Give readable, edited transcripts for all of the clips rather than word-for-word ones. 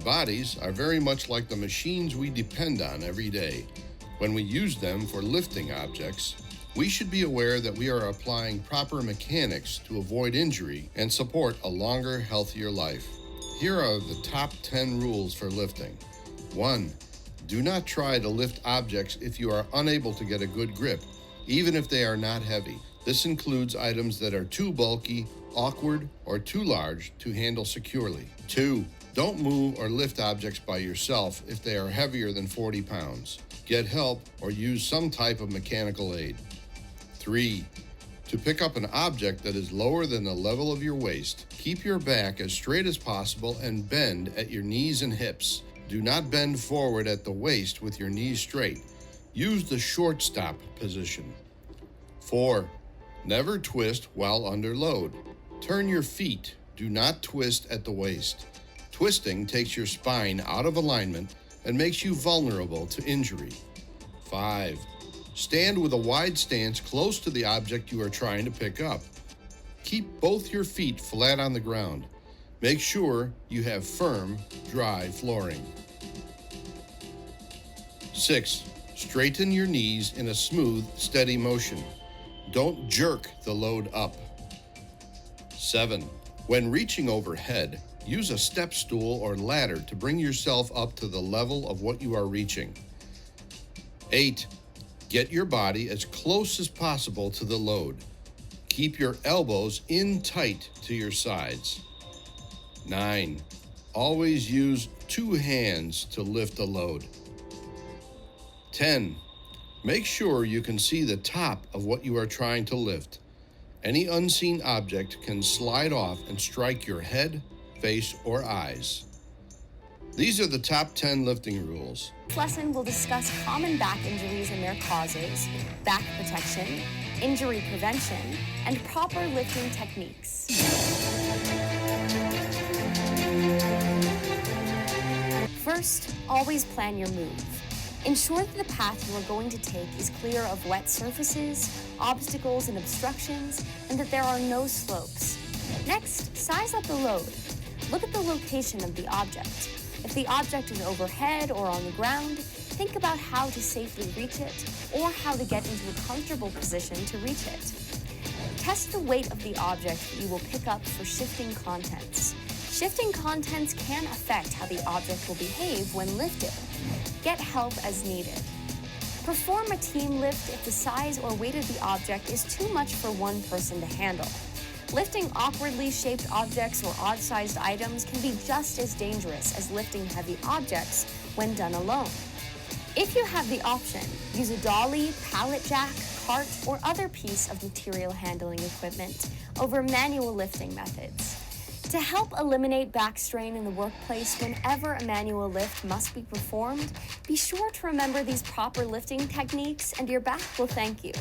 bodies are very much like the machines we depend on every day. When we use them for lifting objects, we should be aware that we are applying proper mechanics to avoid injury and support a longer, healthier life. Here are the top 10 rules for lifting. 1. Do not try to lift objects if you are unable to get a good grip, even if they are not heavy. This includes items that are too bulky, awkward, or too large to handle securely. 2. Don't move or lift objects by yourself if they are heavier than 40 pounds. Get help or use some type of mechanical aid. 3. To pick up an object that is lower than the level of your waist, keep your back as straight as possible and bend at your knees and hips. Do not bend forward at the waist with your knees straight. Use the short stop position. 4. Never twist while under load. Turn your feet. Do not twist at the waist. Twisting takes your spine out of alignment and makes you vulnerable to injury. 5. Stand with a wide stance close to the object you are trying to pick up. Keep both your feet flat on the ground. Make sure you have firm, dry flooring. 6. Straighten your knees in a smooth, steady motion. Don't jerk the load up. 7. When reaching overhead, use a step stool or ladder to bring yourself up to the level of what you are reaching. 8. Get your body as close as possible to the load. Keep your elbows in tight to your sides. 9. Always use 2 hands to lift a load. 10. Make sure you can see the top of what you are trying to lift. Any unseen object can slide off and strike your head, face, or eyes. These are the top 10 lifting rules. This lesson will discuss common back injuries and their causes, back protection, injury prevention, and proper lifting techniques. First, always plan your move. Ensure that the path you are going to take is clear of wet surfaces, obstacles and obstructions, and that there are no slopes. Next, size up the load. Look at the location of the object. If the object is overhead or on the ground, think about how to safely reach it or how to get into a comfortable position to reach it. Test the weight of the object that you will pick up for shifting contents. Shifting contents can affect how the object will behave when lifted. Get help as needed. Perform a team lift if the size or weight of the object is too much for one person to handle. Lifting awkwardly shaped objects or odd-sized items can be just as dangerous as lifting heavy objects when done alone. If you have the option, use a dolly, pallet jack, cart, or other piece of material handling equipment over manual lifting methods. To help eliminate back strain in the workplace whenever a manual lift must be performed, be sure to remember these proper lifting techniques and your back will thank you.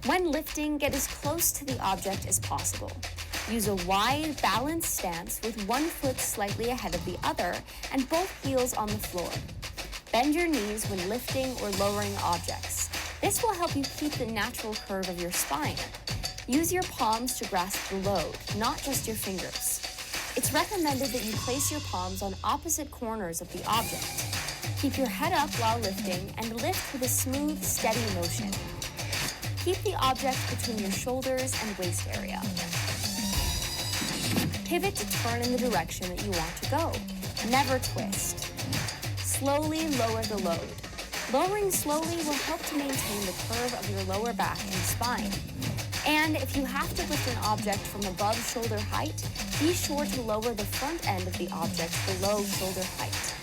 When lifting, get as close to the object as possible. Use a wide, balanced stance with one foot slightly ahead of the other and both heels on the floor. Bend your knees when lifting or lowering objects. This will help you keep the natural curve of your spine. Use your palms to grasp the load, not just your fingers. It's recommended that you place your palms on opposite corners of the object. Keep your head up while lifting and lift with a smooth, steady motion. Keep the object between your shoulders and waist area. Pivot to turn in the direction that you want to go. Never twist. Slowly lower the load. Lowering slowly will help to maintain the curve of your lower back and spine. And if you have to lift an object from above shoulder height, be sure to lower the front end of the object below shoulder height.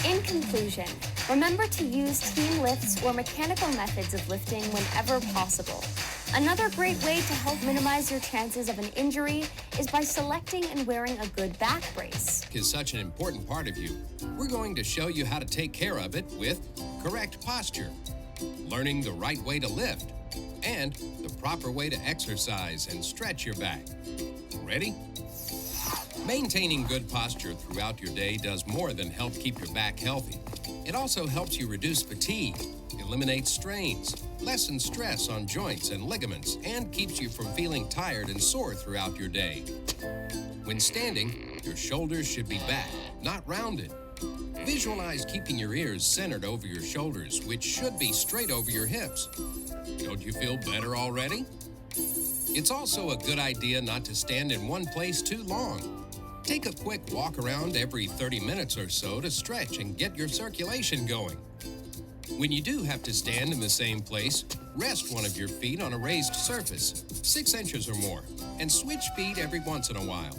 In conclusion, remember to use team lifts or mechanical methods of lifting whenever possible. Another great way to help minimize your chances of an injury is by selecting and wearing a good back brace. Is such an important part of you. We're going to show you how to take care of it with correct posture, learning the right way to lift, and the proper way to exercise and stretch your back. Ready? Maintaining good posture throughout your day does more than help keep your back healthy. It also helps you reduce fatigue, eliminates strains, lessens stress on joints and ligaments, and keeps you from feeling tired and sore throughout your day. When standing, Your shoulders should be back, not rounded. Visualize keeping your ears centered over your shoulders, which should be straight over your hips. Don't you feel better already? It's also a good idea not to stand in one place too long. Take a quick walk around every 30 minutes or so to stretch and get your circulation going. When you do have to stand in the same place, rest one of your feet on a raised surface, 6 inches or more, and switch feet every once in a while.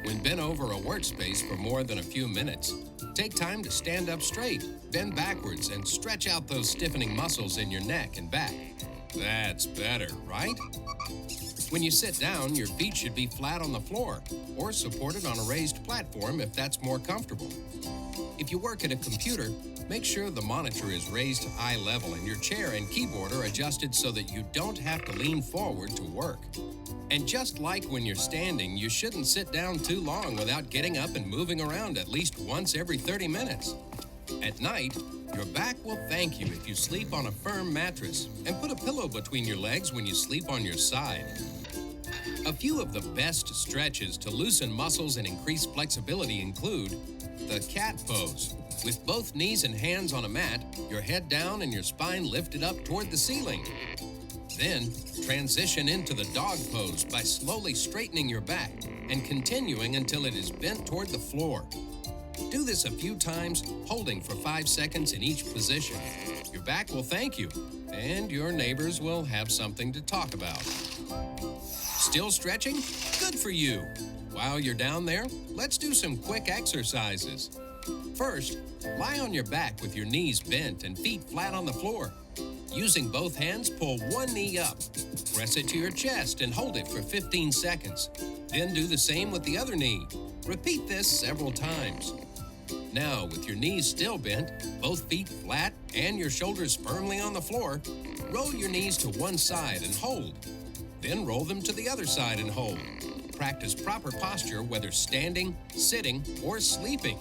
When bent over a workspace for more than a few minutes, take time to stand up straight, bend backwards, and stretch out those stiffening muscles in your neck and back. That's better, right? When you sit down, your feet should be flat on the floor or supported on a raised platform if that's more comfortable. If you work at a computer, make sure the monitor is raised to eye level and your chair and keyboard are adjusted so that you don't have to lean forward to work. And just like when you're standing, you shouldn't sit down too long without getting up and moving around at least once every 30 minutes. At night, your back will thank you if you sleep on a firm mattress and put a pillow between your legs when you sleep on your side. A few of the best stretches to loosen muscles and increase flexibility include the cat pose. With both knees and hands on a mat, your head down and your spine lifted up toward the ceiling. Then, transition into the dog pose by slowly straightening your back and continuing until it is bent toward the floor. Do this a few times, holding for 5 seconds in each position. Your back will thank you, and your neighbors will have something to talk about. Still stretching? Good for you! While you're down there, let's do some quick exercises. First, lie on your back with your knees bent and feet flat on the floor. Using both hands, pull one knee up. Press it to your chest and hold it for 15 seconds. Then do the same with the other knee. Repeat this several times. Now, with your knees still bent, both feet flat, and your shoulders firmly on the floor, roll your knees to one side and hold. Then roll them to the other side and hold. Practice proper posture whether standing, sitting, or sleeping.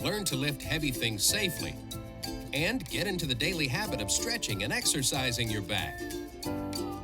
Learn to lift heavy things safely. And get into the daily habit of stretching and exercising your back.